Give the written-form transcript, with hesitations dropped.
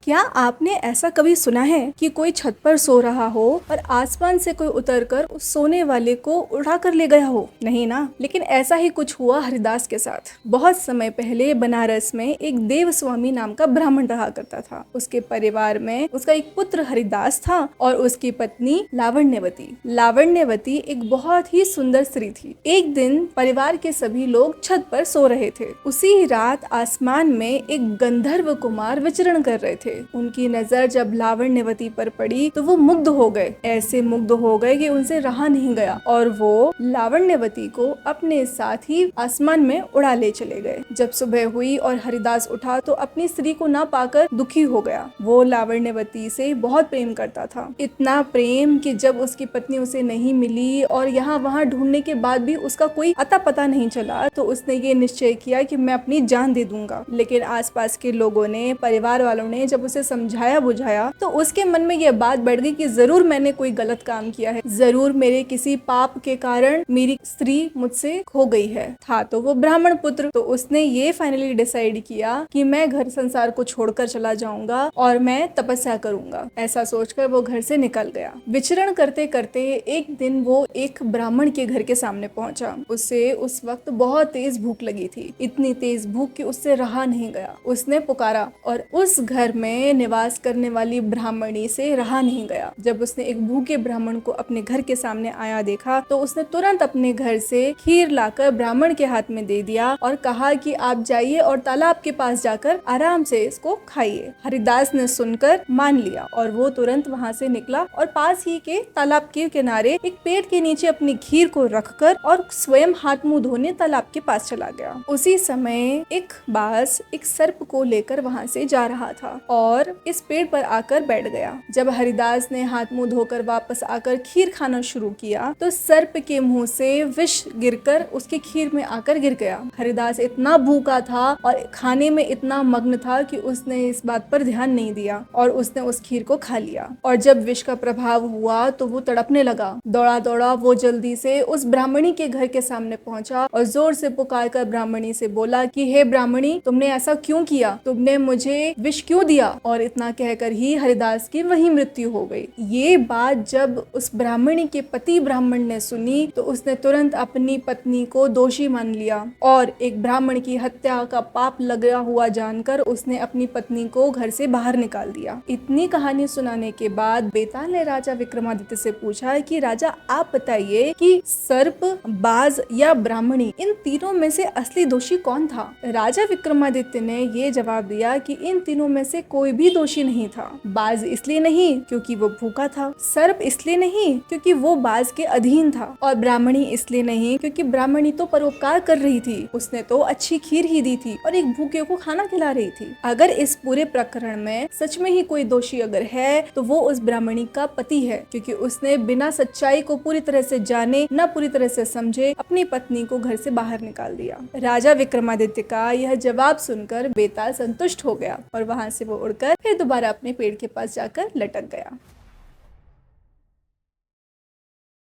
क्या आपने ऐसा कभी सुना है कि कोई छत पर सो रहा हो और आसमान से कोई उतरकर उस सोने वाले को उड़ा कर ले गया हो? नहीं ना। लेकिन ऐसा ही कुछ हुआ हरिदास के साथ। बहुत समय पहले बनारस में एक देवस्वामी नाम का ब्राह्मण रहा करता था। उसके परिवार में उसका एक पुत्र हरिदास था और उसकी पत्नी लावण्यवती। लावण्यवती एक बहुत ही सुंदर स्त्री थी। एक दिन परिवार के सभी लोग छत पर सो रहे थे। उसी रात आसमान में एक गंधर्व कुमार विचरण कर रहे थे। उनकी नजर जब लावण्यवती पर पड़ी तो वो मुग्ध हो गए। ऐसे मुग्ध हो गए कि उनसे रहा नहीं गया और वो लावण्यवती को अपने साथ ही आसमान में उड़ा ले चले गए। जब सुबह हुई और हरिदास उठा तो अपनी स्त्री को ना पाकर दुखी हो गया। वो लावण्यवती से बहुत प्रेम करता था, इतना प्रेम कि जब उसकी पत्नी उसे नहीं मिली और यहाँ वहाँ ढूंढने के बाद भी उसका कोई अता पता नहीं चला तो उसने ये निश्चय किया कि मैं अपनी जान दे दूंगा। लेकिन आसपास के लोगों ने, परिवार वालों ने जब उसे समझाया बुझाया तो उसके मन में यह बात बढ़ गई कि जरूर मैंने कोई गलत काम किया है, जरूर मेरे किसी पाप के कारण मेरी स्त्री मुझसे खो गई है। था तो वो ब्राह्मण पुत्र। तो उसने ये फाइनली डिसाइड किया कि मैं घर संसार को छोड़कर चला जाऊंगा और मैं तपस्या करूंगा। ऐसा सोचकर वो घर से निकल गया। विचरण करते करते एक दिन वो एक ब्राह्मण के घर के सामने पहुंचा। उसे उस वक्त बहुत तेज भूख लगी थी, इतनी तेज भूख कि उससे रहा नहीं गया। उसने पुकारा और उस घर में निवास करने वाली ब्राह्मणी से रहा नहीं गया। जब उसने एक भूखे ब्राह्मण को अपने घर के सामने आया देखा तो उसने तुरंत अपने घर से खीर लाकर ब्राह्मण के हाथ में दे दिया और कहा कि आप जाइए और तालाब के पास जाकर आराम से इसको खाइए। हरिदास ने सुनकर मान लिया और वो तुरंत वहाँ से निकला और पास ही के तालाब के किनारे एक पेड़ के नीचे अपनी खीर को रखकर और स्वयं हाथ मुंह धोने तालाब के पास चला गया। उसी समय एक बाज एक सर्प को लेकर वहाँ से जा रहा था और इस पेड़ पर आकर बैठ गया। जब हरिदास ने हाथ मुंह धोकर वापस आकर खीर खाना शुरू किया तो सर्प के मुंह से विष गिरकर उसकी खीर में आकर गिर गया। हरिदास इतना भूखा था और खाने में इतना मग्न था कि उसने इस बात पर ध्यान नहीं दिया और उसने उस खीर को खा लिया। और जब विष का प्रभाव हुआ तो वो तड़पने लगा। दौड़ा दौड़ा वो जल्दी से उस ब्राह्मणी के घर के सामने पहुंचा और जोर से पुकार कर ब्राह्मणी से बोला कि हे ब्राह्मणी, तुमने ऐसा क्यों किया? तुमने मुझे विष क्यों दिया? और इतना कहकर ही हरिदास की वही मृत्यु हो गई। ये बात जब उस ब्राह्मणी के पति ब्राह्मण ने सुनी तो उसने तुरंत अपनी पत्नी को दोषी मान लिया और एक ब्राह्मण की हत्या का पाप लगा हुआ जानकर उसने अपनी पत्नी को घर से बाहर निकाल दिया। इतनी कहानी सुनाने के बाद बेताल ने राजा विक्रमादित्य से पूछा कि राजा, आप बताइए कि सर्प, बाज या ब्राह्मणी, इन तीनों में से असली दोषी कौन था? राजा विक्रमादित्य ने ये जवाब दिया कि इन तीनों में से कोई भी दोषी नहीं था। बाज इसलिए नहीं क्योंकि वो भूखा था, सर्प इसलिए नहीं क्योंकि वो बाज के अधीन था और ब्राह्मणी इसलिए नहीं क्योंकि ब्राह्मणी तो परोपकार कर रही थी, उसने तो अच्छी खीर ही दी थी और एक भूखे को खाना खिला रही थी। अगर इस पूरे प्रकरण में सच में ही कोई दोषी अगर है तो वो उस ब्राह्मणी का पति है, क्योंकि उसने बिना सच्चाई को पूरी तरह से जाने, न पूरी तरह से समझे, अपनी पत्नी को घर से बाहर निकाल दिया। राजा विक्रमादित्य का यह जवाब सुनकर बेताल संतुष्ट हो गया और वहाँ से वो उड़कर फिर दोबारा अपने पेड़ के पास जाकर लटक गया।